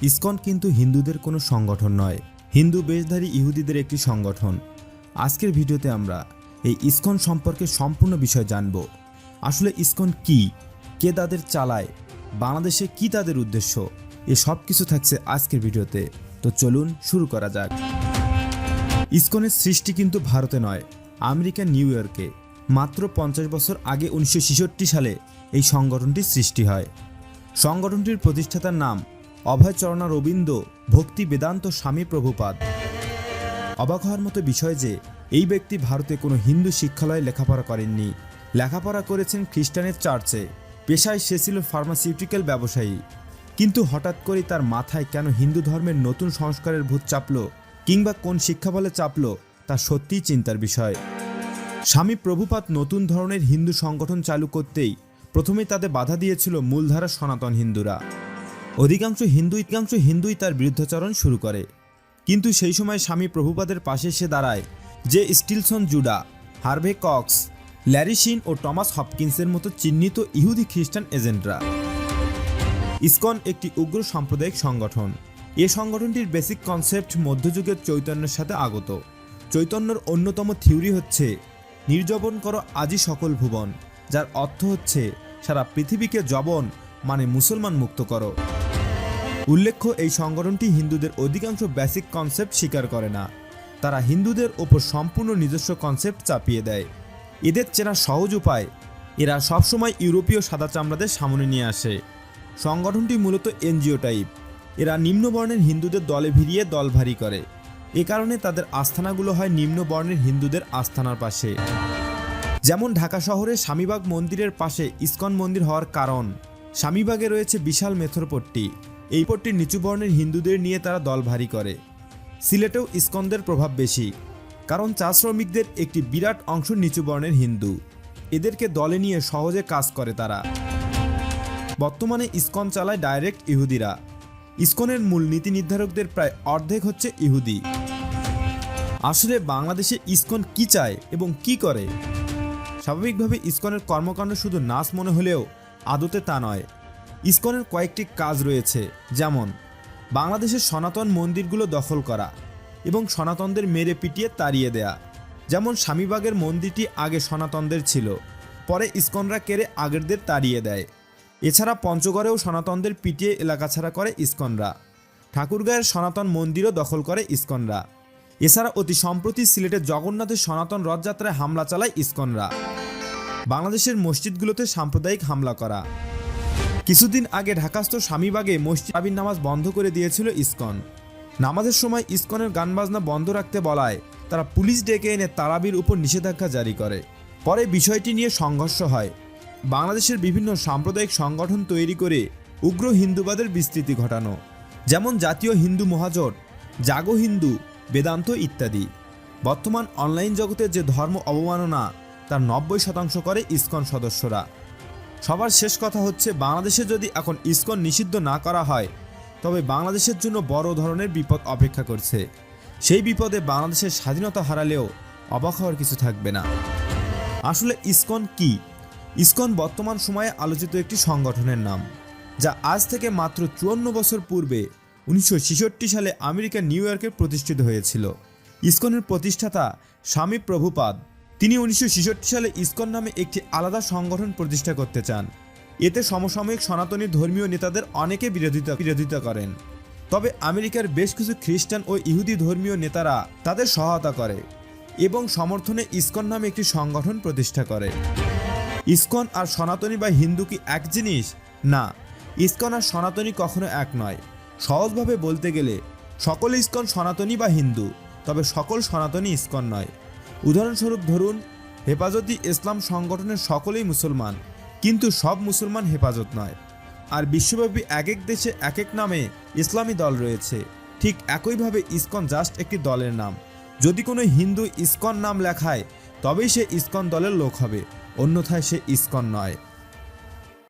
ISKCON কিন্তু হিন্দুদের কোনো সংগঠন নয়, হিন্দু বেশধারী ইহুদিদের একটি সংগঠন। আজকের ভিডিওতে আমরা এই ইসকন সম্পর্কে সম্পূর্ণ বিষয় জানব। আসলে ইসকন কি, কে তাদের চালায়, বাংলাদেশে কি তাদের উদ্দেশ্য, এ সব কিছু থাকছে আজকের ভিডিওতে। তো চলুন শুরু করা যাক। ইসকনের সৃষ্টি কিন্তু ভারতে নয়, আমেরিকার নিউ ইয়র্কে। মাত্র 50 বছর আগে 1966 সালে এই সংগঠনটির সৃষ্টি হয়। সংগঠনটির প্রতিষ্ঠাতার নাম অভয়চরণারবিন্দ ভক্তি বেদান্ত স্বামী প্রভুপাদ। অবাক হওয়ার মতো বিষয় যে এই ব্যক্তি ভারতে কোনো হিন্দু শিক্ষালয়ে লেখাপড়া করেননি, লেখাপড়া করেছেন খ্রিস্টানের চার্চে। পেশায় সে ছিল ফার্মাসিউটিক্যাল ব্যবসায়ী। কিন্তু হঠাৎ করেই তার মাথায় কেন হিন্দু ধর্মের নতুন সংস্কারের ভূত চাপলো, কিংবা কোন শিক্ষা বলে চাপলো, তা সত্যিই চিন্তার বিষয়। স্বামী প্রভুপাদ নতুন ধরনের হিন্দু সংগঠন চালু করতেই প্রথমেই তাদের বাধা দিয়েছিল মূলধারা সনাতন হিন্দুরা। অধিকাংশ হিন্দুই তার বিরুদ্ধাচরণ শুরু করে। কিন্তু সেই সময় স্বামী প্রভুপাদের পাশে এসে দাঁড়ায় যে স্টিলসন জুডা, হার্ভে কক্স, ল্যারি শিন ও টমাস হপকিন্সের মতো চিহ্নিত ইহুদি খ্রিস্টান এজেন্টরা। ইসকন একটি উগ্র সাম্প্রদায়িক সংগঠন। এ সংগঠনটির বেসিক কনসেপ্ট মধ্যযুগের চৈতন্যের সাথে আগত। চৈতন্যর অন্যতম থিওরি হচ্ছে নির্জবন করো আজি সকল ভুবন, যার অর্থ হচ্ছে সারা পৃথিবীকে জবন মানে মুসলমান মুক্ত করো। উল্লেখ্য, এই সংগঠনটি হিন্দুদের অধিকাংশ বেসিক কনসেপ্ট স্বীকার করে না। তারা হিন্দুদের ওপর সম্পূর্ণ নিজস্ব কনসেপ্ট চাপিয়ে দেয়। এদের চেনা সহজ উপায়, এরা সবসময় ইউরোপীয় সাদা চামড়াদের সামনে নিয়ে আসে। সংগঠনটি মূলত এনজিও টাইপ। এরা নিম্নবর্ণের হিন্দুদের দলে ভিড়িয়ে দল ভারী করে। এ কারণে তাদের আস্থানাগুলো হয় নিম্নবর্ণের হিন্দুদের আস্থানার পাশে। যেমন ঢাকা শহরে স্বামীবাগ মন্দিরের পাশে ইসকন মন্দির হওয়ার কারণ, স্বামীবাগে রয়েছে বিশাল মেথরপট্টি। এই পট্টির নিচু বর্ণের হিন্দুদের নিয়ে তারা দল ভারী করে। সিলেটেও ইসকনদের প্রভাব বেশি, কারণ চা শ্রমিকদের একটি বিরাট অংশ নিচু বর্ণের হিন্দু। এদেরকে দলে নিয়ে সহজে কাজ করে তারা। বর্তমানে ইসকন চালায় ডাইরেক্ট ইহুদিরা। ইসকনের মূল নীতি নির্ধারকদের প্রায় অর্ধেক হচ্ছে ইহুদি। আসলে বাংলাদেশে ইসকন কি চায় এবং কি করে? স্বাভাবিকভাবে ইসকনের কর্মকাণ্ড শুধু নাচ মনে হলেও আদতে তা নয়। ইসকনের কয়েকটি কাজ রয়েছে, যেমন বাংলাদেশের সনাতন মন্দিরগুলো দখল করা এবং সনাতনদের মেরে পিটিয়ে তাড়িয়ে দেয়া। যেমন স্বামীবাগের মন্দিরটি আগে সনাতনদের ছিল, পরে ইসকনরা কেড়ে আগেরদের তাড়িয়ে দেয়। এছাড়া পঞ্চগড়েও সনাতনদের পিটিয়ে এলাকা ছাড়া করে ইসকনরা। ঠাকুরগাঁয়ের সনাতন মন্দিরও দখল করে ইসকনরা। এছাড়া অতি সম্প্রতি সিলেটের জগন্নাথের সনাতন রথযাত্রায় হামলা চালায় ইসকনরা। বাংলাদেশের মসজিদগুলোতে সাম্প্রদায়িক হামলা করা। কিছুদিন আগে ঢাকাস্থ স্বামীবাগে মসজিদ তারাবির নামাজ বন্ধ করে দিয়েছিল ইসকন। নামাজের সময় ইসকনের গানবাজনা বন্ধ রাখতে বলায় তারা পুলিশ ডেকে এনে তারাবির উপর নিষেধাজ্ঞা জারি করে। পরে বিষয়টি নিয়ে সংঘর্ষ হয়। বাংলাদেশের বিভিন্ন সাম্প্রদায়িক সংগঠন তৈরি করে উগ্র হিন্দুবাদের বিস্তৃতি ঘটানো, যেমন জাতীয় হিন্দু মহাজোট, জাগো হিন্দু, বেদান্ত ইত্যাদি। বর্তমান অনলাইন জগতে যে ধর্ম অবমাননা, তার 90% করে ইসকন সদস্যরা। সবার শেষ কথা হচ্ছে, বাংলাদেশে যদি এখন ইসকন নিষিদ্ধ না করা হয় তবে বাংলাদেশের জন্য বড় ধরনের বিপদ অপেক্ষা করছে। সেই বিপদে বাংলাদেশের স্বাধীনতা হারালেও অবাক হওয়ার কিছু থাকবে না। আসলে ইসকন কি? ইসকন বর্তমান সময়ে আলোচিত একটি সংগঠনের নাম, যা আজ থেকে মাত্র 54 বছর পূর্বে 1966 সালে আমেরিকার নিউ ইয়র্কে প্রতিষ্ঠিত হয়েছিল। ইসকনের প্রতিষ্ঠাতা স্বামী প্রভুপাদ, তিনি 1966 সালে ইসকন নামে একটি আলাদা সংগঠন প্রতিষ্ঠা করতে চান। এতে সমসাময়িক সনাতনী ধর্মীয় নেতাদের অনেকে বিরোধিতা করেন। তবে আমেরিকার বেশ কিছু খ্রিস্টান ও ইহুদি ধর্মীয় নেতারা তাদের সহায়তা করে এবং সমর্থনে ইসকন নামে একটি সংগঠন প্রতিষ্ঠা করে। ইসকন আর সনাতনী বা হিন্দু কি এক জিনিস? না, ইসকন আর সনাতনী কখনো এক নয়। সহজভাবে বলতে গেলে সকল ইসকন সনাতনী বা হিন্দু, তবে সকল সনাতনী ইসকন নয়। উদাহরণস্বরূপ ধরুন, হেফাজতি ইসলাম সংগঠনের সকলেই মুসলমান, কিন্তু সব মুসলমান হেফাজত নয়। আর বিশ্বব্যাপী এক এক দেশে এক এক নামে ইসলামী দল রয়েছে। ঠিক একইভাবে ইসকন জাস্ট একটি দলের নাম। যদি কোনো হিন্দু ইসকন নাম লেখায় তবেই সে ইসকন দলের লোক হবে, অন্যথায় সে ইসকন নয়।